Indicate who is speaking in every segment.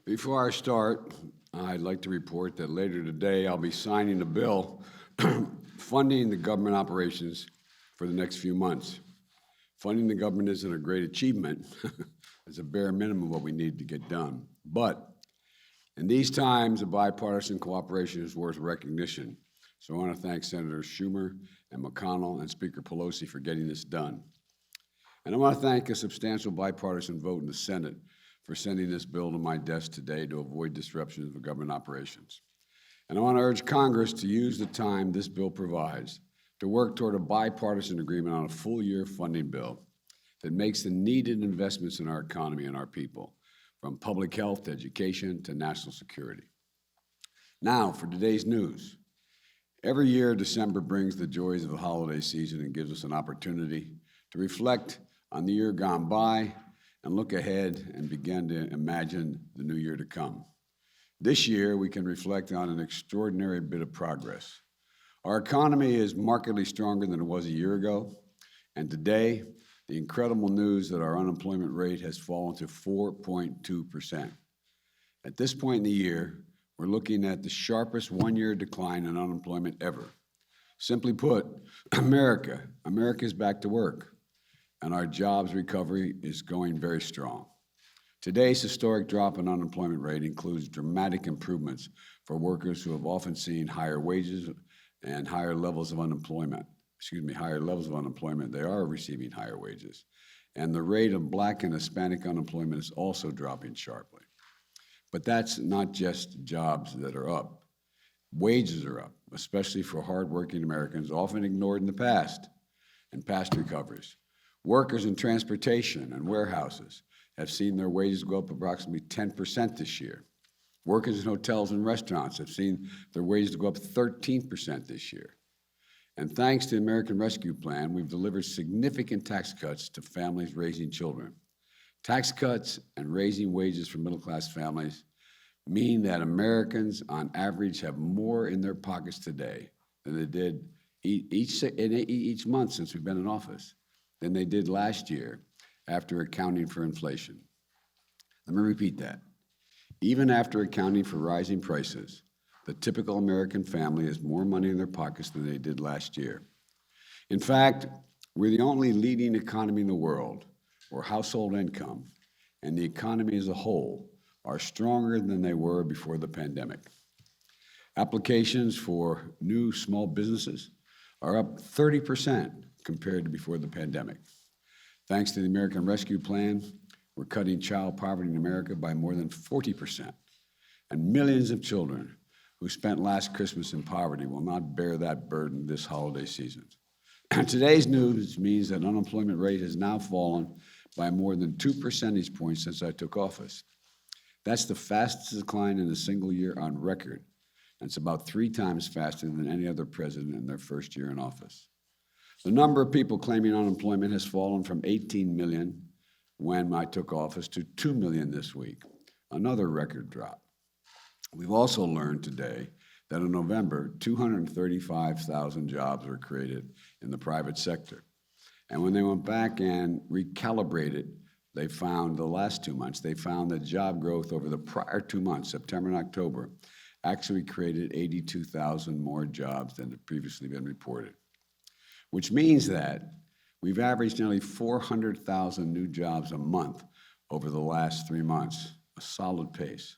Speaker 1: Before I start, I'd like to report that later today I'll be signing a bill funding the government operations for the next few months. Funding the government isn't a great achievement. It's a bare minimum of what we need to get done. But in these times, a bipartisan cooperation is worth recognition. So I want to thank Senators Schumer and McConnell and Speaker Pelosi for getting this done. And I want to thank a substantial bipartisan vote in the Senate for sending this bill to my desk today to avoid disruptions of government operations. And I want to urge Congress to use the time this bill provides to work toward a bipartisan agreement on a full-year funding bill that makes the needed investments in our economy and our people, from public health to education to national security. Now, for today's news. Every year, December brings the joys of the holiday season and gives us an opportunity to reflect on the year gone by and look ahead and begin to imagine the new year to come. This year, we can reflect on an extraordinary bit of progress. Our economy is markedly stronger than it was a year ago, and today, the incredible news that our unemployment rate has fallen to 4.2%. At this point in the year, we're looking at the sharpest one-year decline in unemployment ever. Simply put, America is back to work, and our jobs recovery is going very strong. Today's historic drop in unemployment rate includes dramatic improvements for workers who have often seen higher wages and higher levels of unemployment. They are receiving higher wages. And the rate of Black and Hispanic unemployment is also dropping sharply. But that's not just jobs that are up. Wages are up, especially for hardworking Americans, often ignored in the past and past recoveries. Workers in transportation and warehouses have seen their wages go up approximately 10% this year. Workers in hotels and restaurants have seen their wages go up 13% this year. And thanks to the American Rescue Plan, we've delivered significant tax cuts to families raising children. Tax cuts and raising wages for middle-class families mean that Americans, on average, have more in their pockets today than they did each month since we've been in office, than they did last year after accounting for inflation. Let me repeat that. Even after accounting for rising prices, the typical American family has more money in their pockets than they did last year. In fact, we're the only leading economy in the world where household income and the economy as a whole are stronger than they were before the pandemic. Applications for new small businesses are up 30% compared to before the pandemic. Thanks to the American Rescue Plan, we're cutting child poverty in America by more than 40%. And millions of children who spent last Christmas in poverty will not bear that burden this holiday season. Today's news means that unemployment rate has now fallen by more than 2 percentage points since I took office. That's the fastest decline in a single year on record. And it's about 3 times faster than any other president in their first year in office. The number of people claiming unemployment has fallen from 18 million when I took office to 2 million this week, another record drop. We've also learned today that in November, 235,000 jobs were created in the private sector. And when they went back and recalibrated, they found the last 2 months, they found that job growth over the prior 2 months, September and October, actually created 82,000 more jobs than had previously been reported, which means that we've averaged nearly 400,000 new jobs a month over the last 3 months, a solid pace.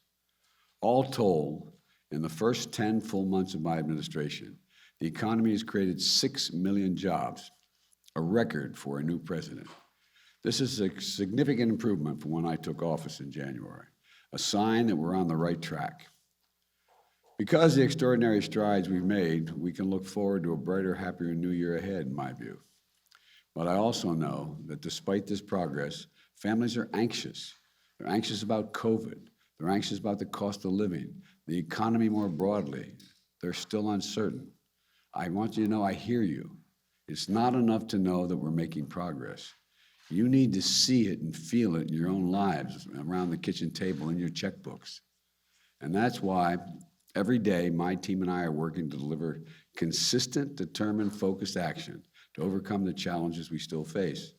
Speaker 1: All told, in the first 10 full months of my administration, the economy has created 6 million jobs, a record for a new president. This is a significant improvement from when I took office in January, a sign that we're on the right track. Because of the extraordinary strides we've made, we can look forward to a brighter, happier new year ahead, in my view. But I also know that despite this progress, families are anxious. They're anxious about COVID. They're anxious about the cost of living, the economy more broadly. They're still uncertain. I want you to know I hear you. It's not enough to know that we're making progress. You need to see it and feel it in your own lives, around the kitchen table, in your checkbooks. And that's why every day my team and I are working to deliver consistent, determined, focused action to overcome the challenges we still face.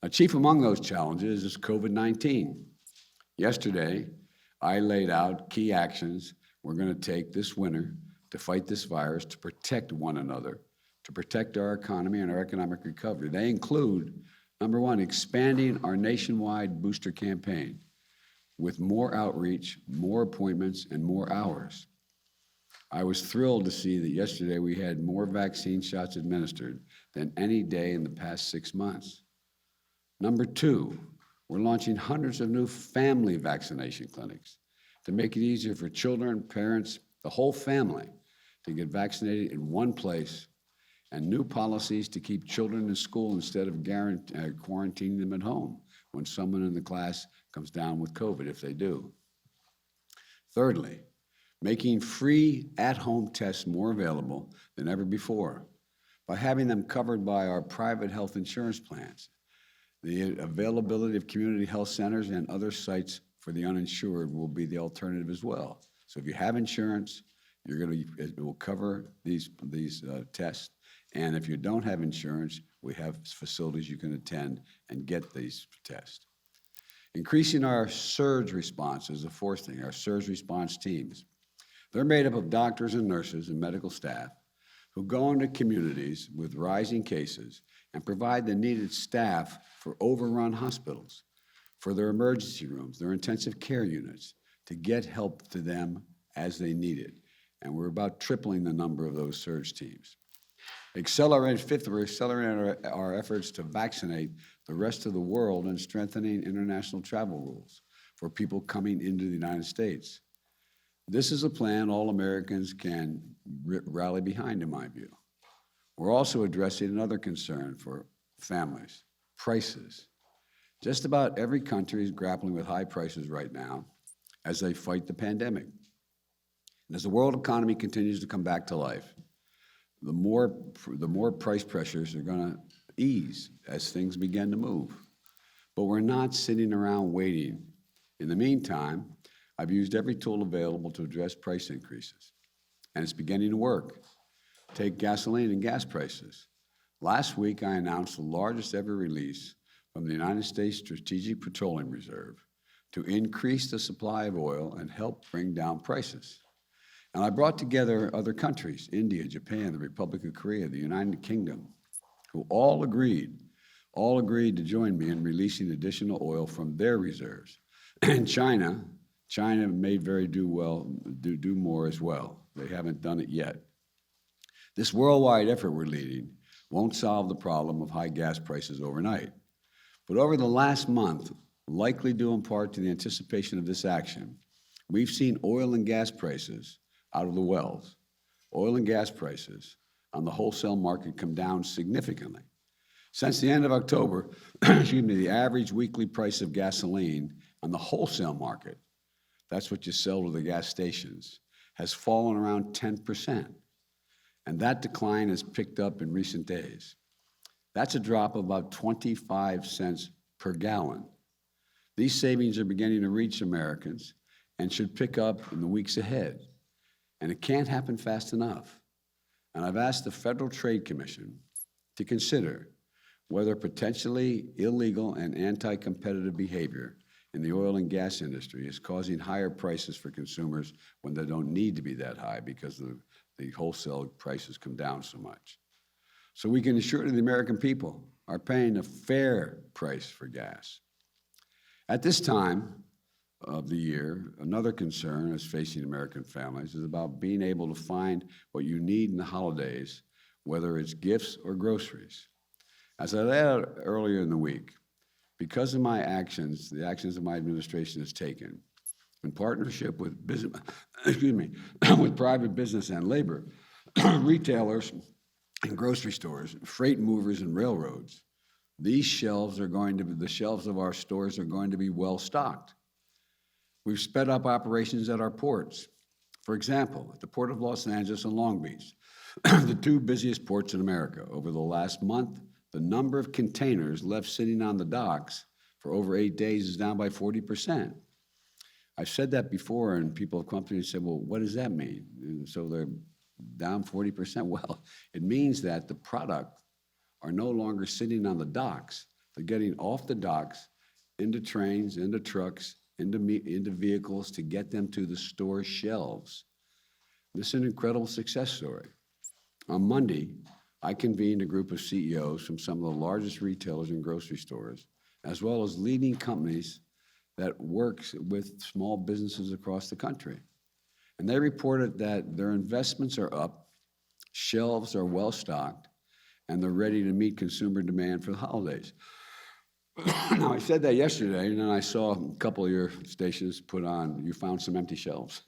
Speaker 1: Now, chief among those challenges is COVID-19. Yesterday, I laid out key actions we're going to take this winter to fight this virus, to protect one another, to protect our economy and our economic recovery. They include, number one, expanding our nationwide booster campaign with more outreach, more appointments, and more hours. I was thrilled to see that yesterday we had more vaccine shots administered than any day in the past 6 months. Number two, we're launching hundreds of new family vaccination clinics to make it easier for children, parents, the whole family to get vaccinated in one place, and new policies to keep children in school instead of quarantining them at home when someone in the class comes down with COVID, if they do. Thirdly, making free at-home tests more available than ever before by having them covered by our private health insurance plans. The availability of community health centers and other sites for the uninsured will be the alternative as well. So if you have insurance, it will cover these tests. And if you don't have insurance, we have facilities you can attend and get these tests. Increasing our surge response is the fourth thing, our surge response teams. They're made up of doctors and nurses and medical staff who go into communities with rising cases and provide the needed staff for overrun hospitals, for their emergency rooms, their intensive care units, to get help to them as they need it. And we're about tripling the number of those surge teams. Fifth, we're accelerating our efforts to vaccinate the rest of the world and strengthening international travel rules for people coming into the United States. This is a plan all Americans can rally behind, in my view. We're also addressing another concern for families, prices. Just about every country is grappling with high prices right now as they fight the pandemic. And as the world economy continues to come back to life, the more price pressures are going to ease as things begin to move. But we're not sitting around waiting. In the meantime, I've used every tool available to address price increases, and it's beginning to work. Take gasoline and gas prices. Last week, I announced the largest ever release from the United States Strategic Petroleum Reserve to increase the supply of oil and help bring down prices. And I brought together other countries, India, Japan, the Republic of Korea, the United Kingdom, who all agreed to join me in releasing additional oil from their reserves. And China may very do more as well. They haven't done it yet. This worldwide effort we're leading won't solve the problem of high gas prices overnight. But over the last month, likely due in part to the anticipation of this action, we've seen oil and gas prices out of the wells, oil and gas prices on the wholesale market come down significantly. Since the end of October, the average weekly price of gasoline on the wholesale market, that's what you sell to the gas stations, has fallen around 10%. And that decline has picked up in recent days. That's a drop of about 25 cents per gallon. These savings are beginning to reach Americans and should pick up in the weeks ahead. And it can't happen fast enough. And I've asked the Federal Trade Commission to consider whether potentially illegal and anti-competitive behavior in the oil and gas industry is causing higher prices for consumers when they don't need to be that high because the wholesale prices come down so much. So we can assure the American people are paying a fair price for gas. At this time of the year, another concern that's facing American families is about being able to find what you need in the holidays, whether it's gifts or groceries. As I laid out earlier in the week, because of my actions, the actions that my administration has taken, in partnership with business, with private business and labor, retailers and grocery stores, freight movers and railroads, the shelves of our stores are going to be well stocked. We've sped up operations at our ports. For example, at the Port of Los Angeles and Long Beach, the two busiest ports in America. Over the last month, the number of containers left sitting on the docks for over 8 days is down by 40%. I've said that before, and people have come to me and said, well, what does that mean? And so they're down 40%. Well, it means that the product are no longer sitting on the docks. They're getting off the docks, into trains, into trucks, into vehicles to get them to the store shelves. This is an incredible success story. On Monday, I convened a group of CEOs from some of the largest retailers and grocery stores, as well as leading companies that work with small businesses across the country. And they reported that their investments are up, shelves are well stocked, and they're ready to meet consumer demand for the holidays. Now, I said that yesterday, and then I saw a couple of your stations put on, you found some empty shelves.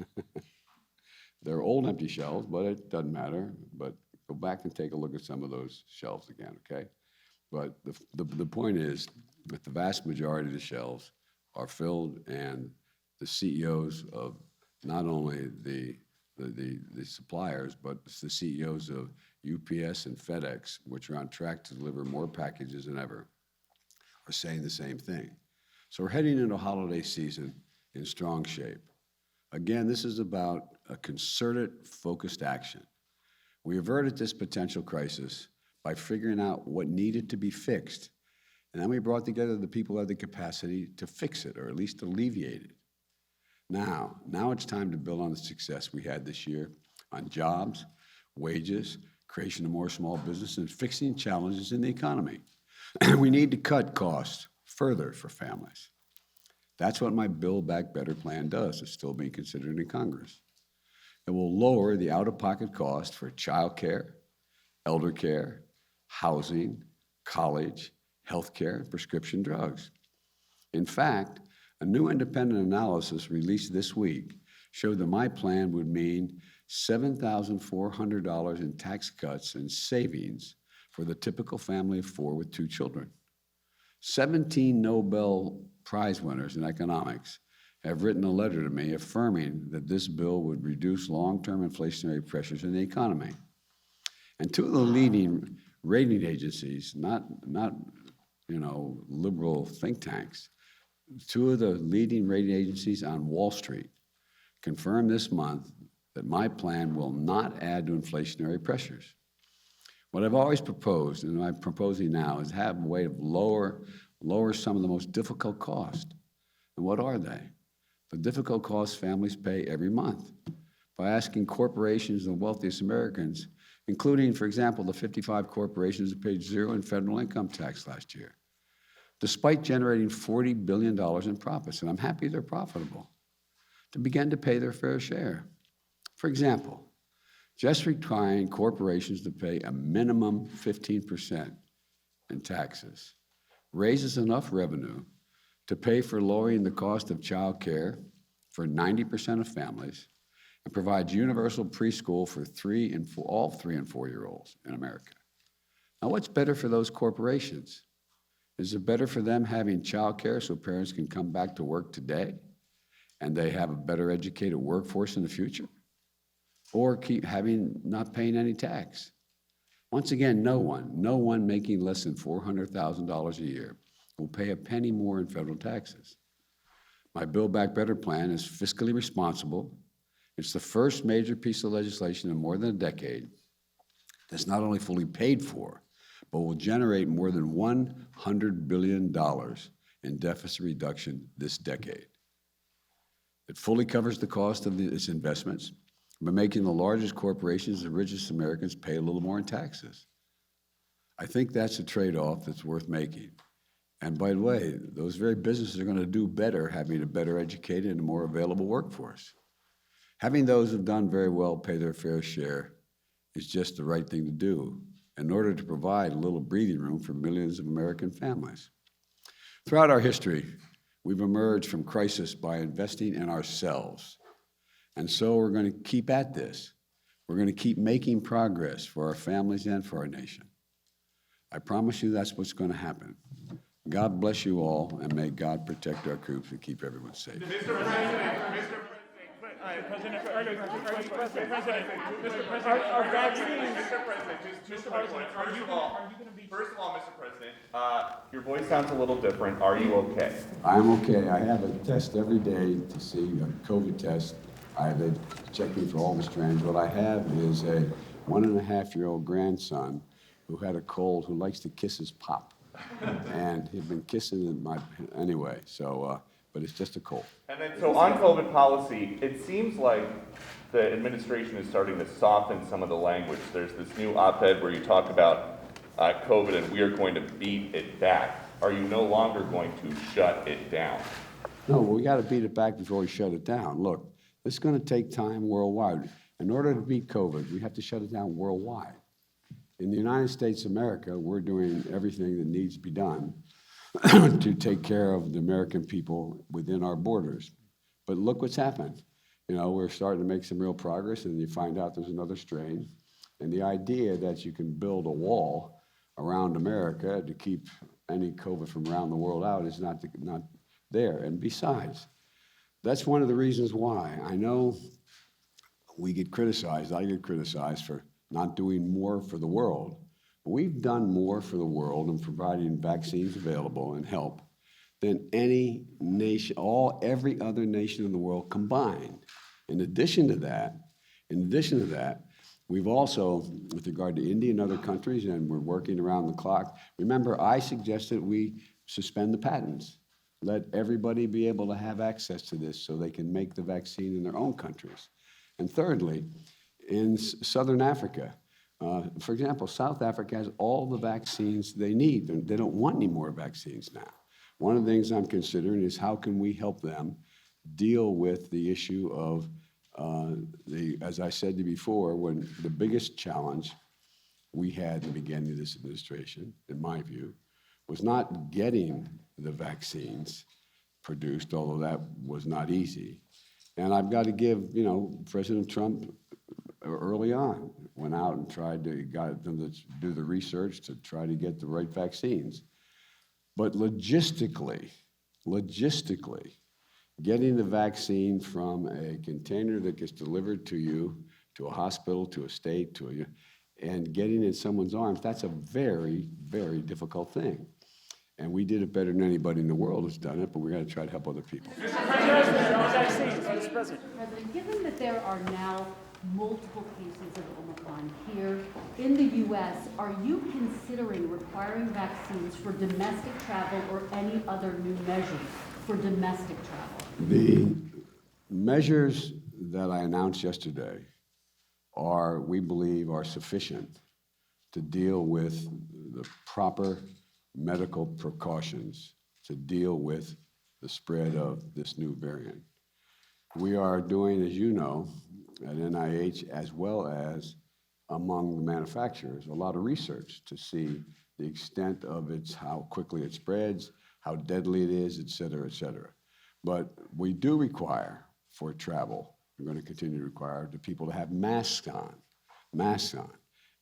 Speaker 1: They're old empty shelves, but it doesn't matter. But go back and take a look at some of those shelves again, okay? But the point is that the vast majority of the shelves are filled, and the CEOs of not only the suppliers, but the CEOs of UPS and FedEx, which are on track to deliver more packages than ever, are saying the same thing. So we're heading into holiday season in strong shape. Again, this is about a concerted, focused action. We averted this potential crisis by figuring out what needed to be fixed, and then we brought together the people who have the capacity to fix it, or at least alleviate it. Now it's time to build on the success we had this year on jobs, wages, creation of more small business, and fixing challenges in the economy. We need to cut costs further for families. That's what my Build Back Better plan does. It's still being considered in Congress. It will lower the out-of-pocket cost for child care, elder care, housing, college, health care, and prescription drugs. In fact, a new independent analysis released this week showed that my plan would mean $7,400 in tax cuts and savings for the typical family of four with two children. 17 Nobel Prize winners in economics have written a letter to me affirming that this bill would reduce long-term inflationary pressures in the economy. And two of the leading rating agencies, not liberal think tanks, two of the leading rating agencies on Wall Street confirmed this month that my plan will not add to inflationary pressures. What I've always proposed, and I'm proposing now, is have a way of lower some of the most difficult costs. And what are they? The difficult costs families pay every month by asking corporations and the wealthiest Americans, including, for example, the 55 corporations that paid zero in federal income tax last year, despite generating $40 billion in profits, and I'm happy they're profitable, to begin to pay their fair share. For example, just requiring corporations to pay a minimum 15% in taxes raises enough revenue to pay for lowering the cost of child care for 90% of families and provides universal preschool for all 3 and 4-year-olds in America. Now, what's better for those corporations? Is it better for them having child care so parents can come back to work today and they have a better educated workforce in the future? Or keep not paying any tax? Once again, no one making less than $400,000 a year will pay a penny more in federal taxes. My Build Back Better plan is fiscally responsible. It's the first major piece of legislation in more than a decade that's not only fully paid for, but will generate more than $100 billion in deficit reduction this decade. It fully covers the cost of its investments by making the largest corporations, the richest Americans, pay a little more in taxes. I think that's a trade-off that's worth making. And by the way, those very businesses are going to do better having a better educated and more available workforce. Having those who've done very well pay their fair share is just the right thing to do in order to provide a little breathing room for millions of American families. Throughout our history, we've emerged from crisis by investing in ourselves. And so we're going to keep at this. We're going to keep making progress for our families and for our nation. I promise you that's what's going to happen. God bless you all, and may God protect our troops and keep everyone safe.
Speaker 2: Mr. President, your voice sounds a little different. Are you okay?
Speaker 1: I'm okay. I have a test every day to see a COVID test. They check me for all the strands. What I have is a 1.5-year-old grandson who had a cold, who likes to kiss his pop. And he'd been kissing anyway. So, but it's just a cold.
Speaker 2: And then, so on COVID policy, it seems like the administration is starting to soften some of the language. There's this new op-ed where you talk about COVID and we are going to beat it back. Are you no longer going to shut it down?
Speaker 1: No, we got to beat it back before we shut it down. Look, this is going to take time worldwide. In order to beat COVID, we have to shut it down worldwide. In the United States of America, we're doing everything that needs to be done to take care of the American people within our borders. But look what's happened. You know, we're starting to make some real progress, and you find out there's another strain. And the idea that you can build a wall around America to keep any COVID from around the world out is not there. And besides, that's one of the reasons why I know we get criticized, I get criticized for not doing more for the world. But we've done more for the world in providing vaccines available and help than any nation, every other nation in the world combined. In addition to that, we've also, with regard to India and other countries, and we're working around the clock. Remember, I suggested we suspend the patents. Let everybody be able to have access to this so they can make the vaccine in their own countries. And thirdly, in Southern Africa, for example, South Africa has all the vaccines they need. They don't want any more vaccines now. One of the things I'm considering is how can we help them deal with the issue of as I said to you before, when the biggest challenge we had in the beginning of this administration, in my view, was not getting the vaccines produced, although that was not easy. And I've got to give, President Trump early on went out and got them to do the research to try to get the right vaccines. But logistically, getting the vaccine from a container that gets delivered to you, to a hospital, to a state, and getting it in someone's arms, that's a very, very difficult thing. And we did it better than anybody in the world has done it, but we're going to try to help other people.
Speaker 3: Mr. President, given that there are now multiple cases of Omicron here in the U.S., are you considering requiring vaccines for domestic travel or any other new measures for domestic travel?
Speaker 1: The measures that I announced yesterday we believe, are sufficient to deal with the proper medical precautions to deal with the spread of this new variant. We are doing, as you know, at NIH, as well as among the manufacturers, a lot of research to see the extent of how quickly it spreads, how deadly it is, et cetera, et cetera. But we do require for travel, we're going to continue to require the people to have masks on,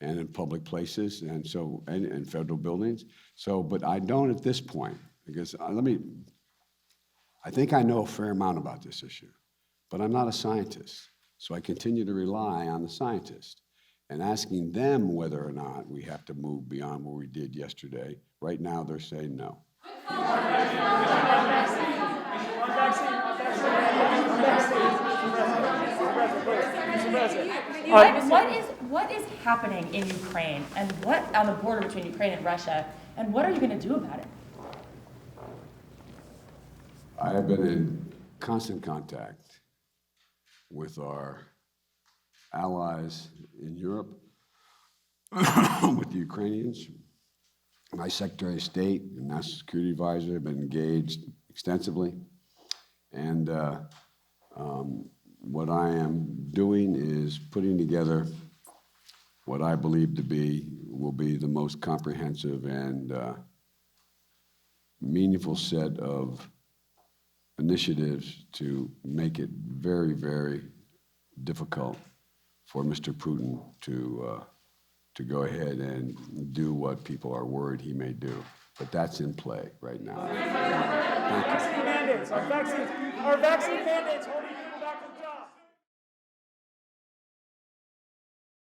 Speaker 1: and in public places, and so, and in federal buildings. So, but I don't at this point, because I think I know a fair amount about this issue, but I'm not a scientist. So I continue to rely on the scientists and asking them whether or not we have to move beyond what we did yesterday. Right now, they're saying no.
Speaker 4: What is happening in Ukraine, and what on the border between Ukraine and Russia, and what are you going to do about it?
Speaker 1: I have been in constant contact with our allies in Europe, with the Ukrainians. My Secretary of State and National Security Advisor have been engaged extensively. And what I am doing is putting together what I believe will be the most comprehensive and meaningful set of initiatives to make it very, very difficult for Mr. Putin to go ahead and do what people are worried he may do. But that's in play right now.
Speaker 5: Vaccine mandates. Are vaccine mandates holding